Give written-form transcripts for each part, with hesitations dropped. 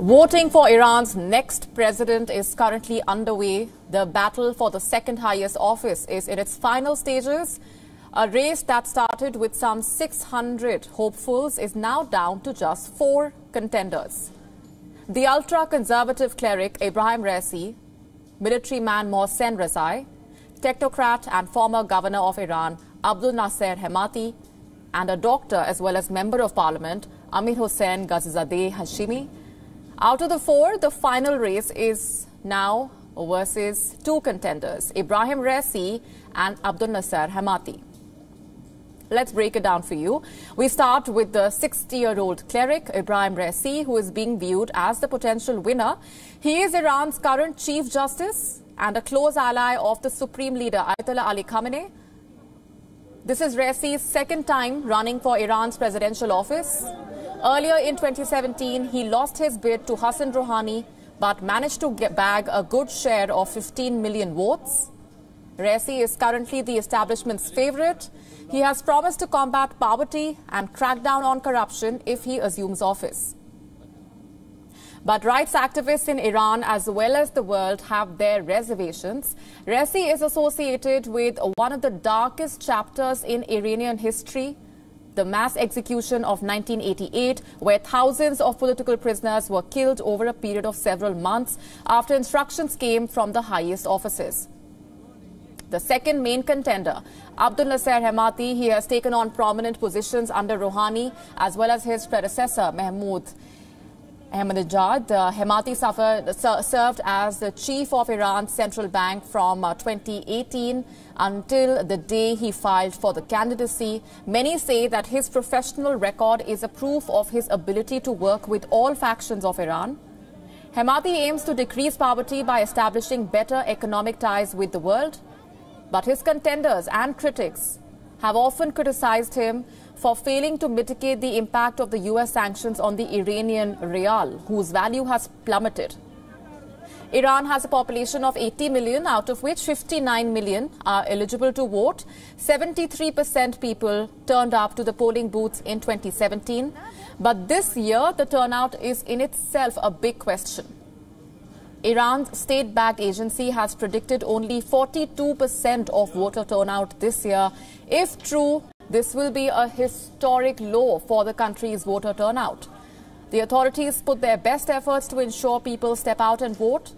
Voting for Iran's next president is currently underway. The battle for the second highest office is in its final stages. A race that started with some 600 hopefuls is now down to just 4 contenders. The ultra-conservative cleric Ebrahim Raisi, military man Mohsen Rezai, technocrat and former governor of Iran Abdul Nasser Hemati, and a doctor as well as member of parliament Amir Hossein Ghazizadeh Hashimi. Out of the 4, the final race is now versus 2 contenders, Ebrahim Raisi and Abdul Nasser Hemati. Let's break it down for you. We start with the 60-year-old cleric, Ebrahim Raisi, who is being viewed as the potential winner. He is Iran's current Chief Justice and a close ally of the Supreme Leader, Ayatollah Ali Khamenei. This is Raisi's second time running for Iran's presidential office. Earlier in 2017, he lost his bid to Hassan Rouhani, but managed to bag a good share of 15 million votes. Raisi is currently the establishment's favorite. He has promised to combat poverty and crack down on corruption if he assumes office. But rights activists in Iran as well as the world have their reservations. Raisi is associated with one of the darkest chapters in Iranian history, the mass execution of 1988, where thousands of political prisoners were killed over a period of several months after instructions came from the highest offices. The second main contender, Abdul Nasser Hemati, he has taken on prominent positions under Rouhani as well as his predecessor, Mahmoud Ahmadinejad. Hemati served as the chief of Iran's central bank from 2018 until the day he filed for the candidacy. Many say that his professional record is a proof of his ability to work with all factions of Iran. Hemati aims to decrease poverty by establishing better economic ties with the world. But his contenders and critics have often criticized him for failing to mitigate the impact of the US sanctions on the Iranian rial, whose value has plummeted. Iran has a population of 80 million, out of which 59 million are eligible to vote. 73% people turned up to the polling booths in 2017. But this year, the turnout is in itself a big question. Iran's state-backed agency has predicted only 42% of voter turnout this year. If true, this will be a historic low for the country's voter turnout. The authorities put their best efforts to ensure people step out and vote.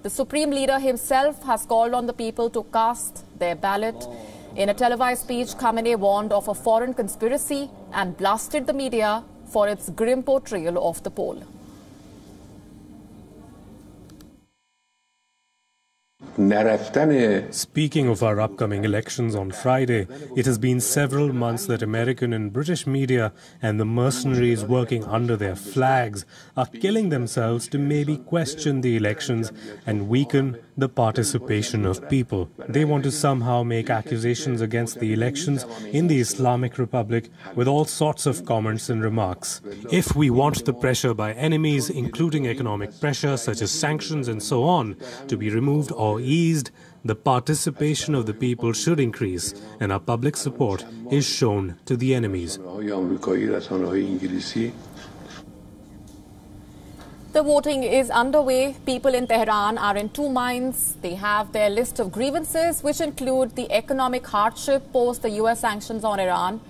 The Supreme Leader himself has called on the people to cast their ballot. In a televised speech, Khamenei warned of a foreign conspiracy and blasted the media for its grim portrayal of the poll. Speaking of our upcoming elections on Friday, it has been several months that American and British media and the mercenaries working under their flags are killing themselves to maybe question the elections and weaken the participation of people. They want to somehow make accusations against the elections in the Islamic Republic with all sorts of comments and remarks. If we want the pressure by enemies, including economic pressure such as sanctions and so on, to be removed or eased, the participation of the people should increase and our public support is shown to the enemies. The voting is underway. People in Tehran are in 2 minds. They have their list of grievances, which include the economic hardship post the US sanctions on Iran,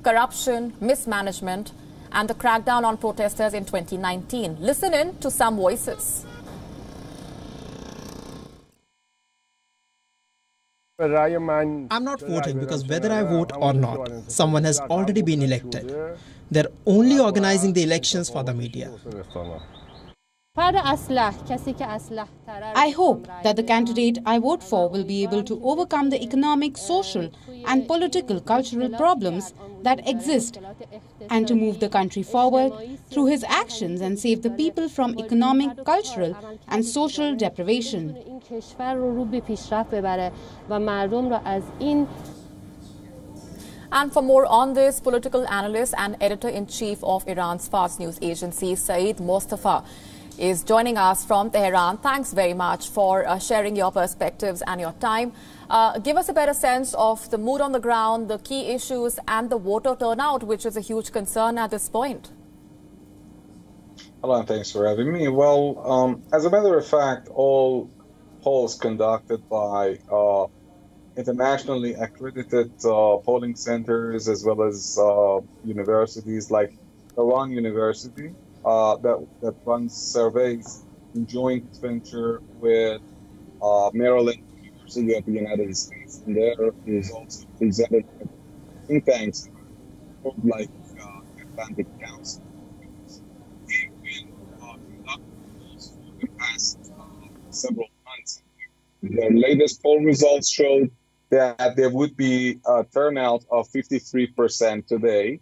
corruption, mismanagement, and the crackdown on protesters in 2019. Listen in to some voices. I'm not voting because whether I vote or not, someone has already been elected. They're only organizing the elections for the media. I hope that the candidate I vote for will be able to overcome the economic, social and political cultural problems that exist and to move the country forward through his actions and save the people from economic, cultural and social deprivation. And for more on this, political analyst and editor-in-chief of Iran's fast news agency, Saeed Mustafa, is joining us from Tehran. Thanks very much for sharing your perspectives and your time. Give us a better sense of the mood on the ground, the key issues and the voter turnout, which is a huge concern at this point. Hello, and thanks for having me. Well, as a matter of fact, all polls conducted by internationally accredited polling centers as well as universities like Iran University that runs surveys in joint venture with Maryland University of the United States, and their results are presented at think tanks like Atlantic Council. They've been conducting polls for the past several months. Their latest poll results showed that there would be a turnout of 53% today.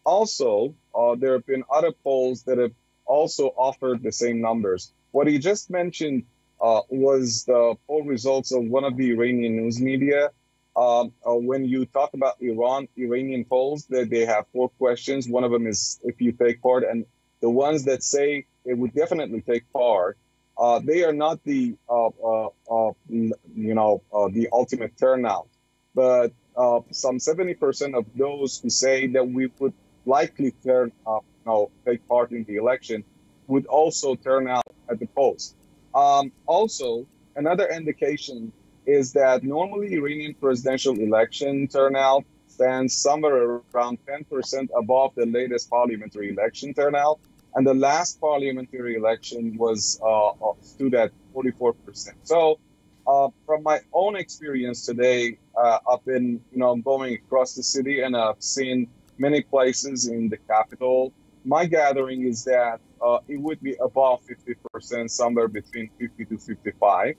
Also, there have been other polls that have also offered the same numbers. What he just mentioned was the poll results of one of the Iranian news media. When you talk about Iranian polls, they have 4 questions. One of them is if you take part, and the ones that say it would definitely take part, they are not the the ultimate turnout, but some 70% of those who say that we would likely take part in the election would also turn out at the polls. Also, another indication is that normally Iranian presidential election turnout stands somewhere around 10% above the latest parliamentary election turnout. And the last parliamentary election was stood at 44%. So from my own experience today, I've been going across the city and I've seen many places in the capital. My gathering is that it would be above 50%, somewhere between 50 to 55.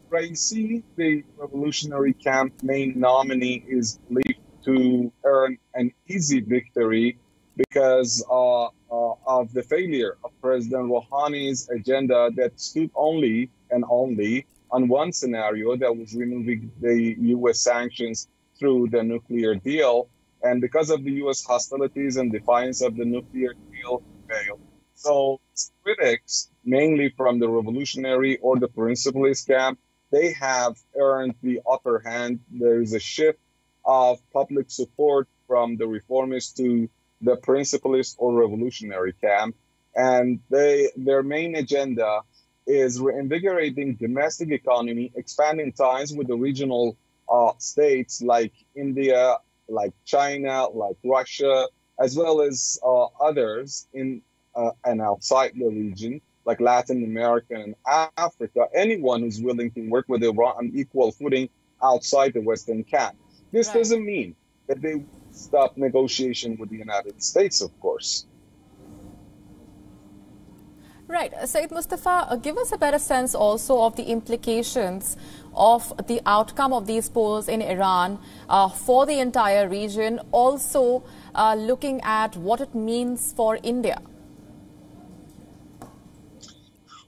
Raisi, the revolutionary camp main nominee, is believed to earn an easy victory because of the failure of President Rouhani's agenda that stood only and only on one scenario, that was removing the U.S. sanctions through the nuclear deal. And because of the U.S. hostilities and defiance of the nuclear deal, failed. So critics, mainly from the revolutionary or the principalist camp, they have earned the upper hand. There is a shift of public support from the reformists to the principalist or revolutionary camp. And their main agenda is reinvigorating domestic economy, expanding ties with the regional states like India, like China, like Russia, as well as others in and outside the region, like Latin America and Africa, anyone who's willing to work with Iran on equal footing outside the Western camp. This doesn't mean that they stop negotiation with the United States, of course. Right. Saeed Mustafa, give us a better sense also of the implications of the outcome of these polls in Iran for the entire region, also looking at what it means for India.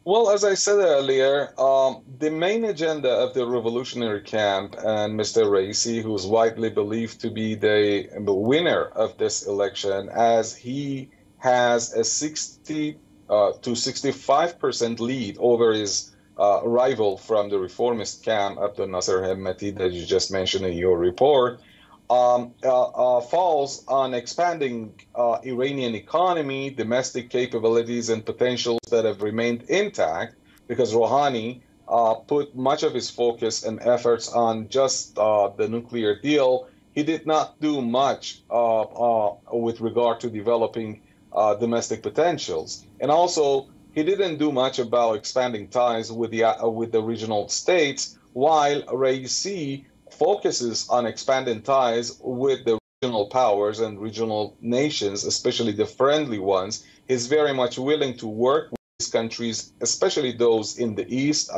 Well, as I said earlier, the main agenda of the revolutionary camp and Mr. Raisi, who is widely believed to be the winner of this election, as he has a 60 to 65% lead over his rival from the reformist camp, Abdel Nasser Hemmeti, that you just mentioned in your report, falls on expanding Iranian economy, domestic capabilities, and potentials that have remained intact because Rouhani put much of his focus and efforts on just the nuclear deal. He did not do much with regard to developing domestic potentials. And also, he didn't do much about expanding ties with the regional states, while Raisi focuses on expanding ties with the regional powers and regional nations, especially the friendly ones. He's very much willing to work with these countries, especially those in the East,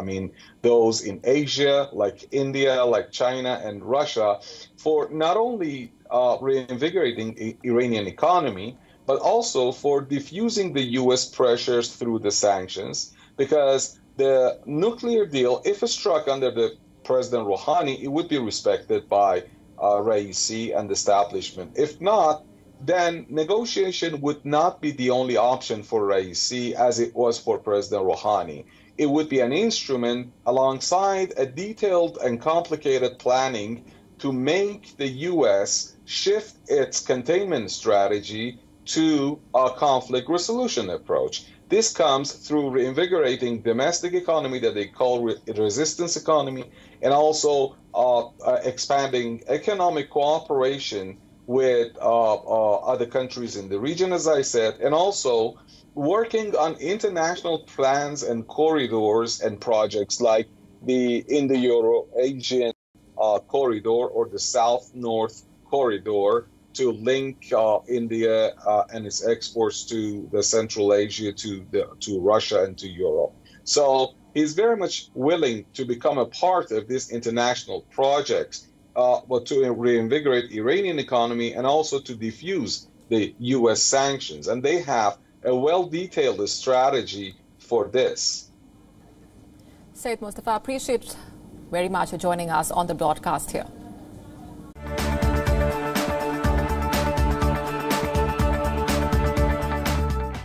those in Asia, like India, like China and Russia, for not only reinvigorating Iranian economy, but also for diffusing the U.S. pressures through the sanctions, because the nuclear deal, if struck under the President Rouhani, it would be respected by Raisi and the establishment. If not, then negotiation would not be the only option for Raisi as it was for President Rouhani. It would be an instrument alongside a detailed and complicated planning to make the U.S. shift its containment strategy to a conflict resolution approach. This comes through reinvigorating domestic economy that they call resistance economy, and also expanding economic cooperation with other countries in the region, as I said, and also working on international plans and corridors and projects like the Indo-Euro-Asian corridor or the South-North corridor to link India and its exports to the Central Asia, to Russia and to Europe. So he's very much willing to become a part of this international project, but to reinvigorate Iranian economy and also to defuse the U.S. sanctions. And they have a well-detailed strategy for this. Said Mustafa, appreciate very much for joining us on the broadcast here.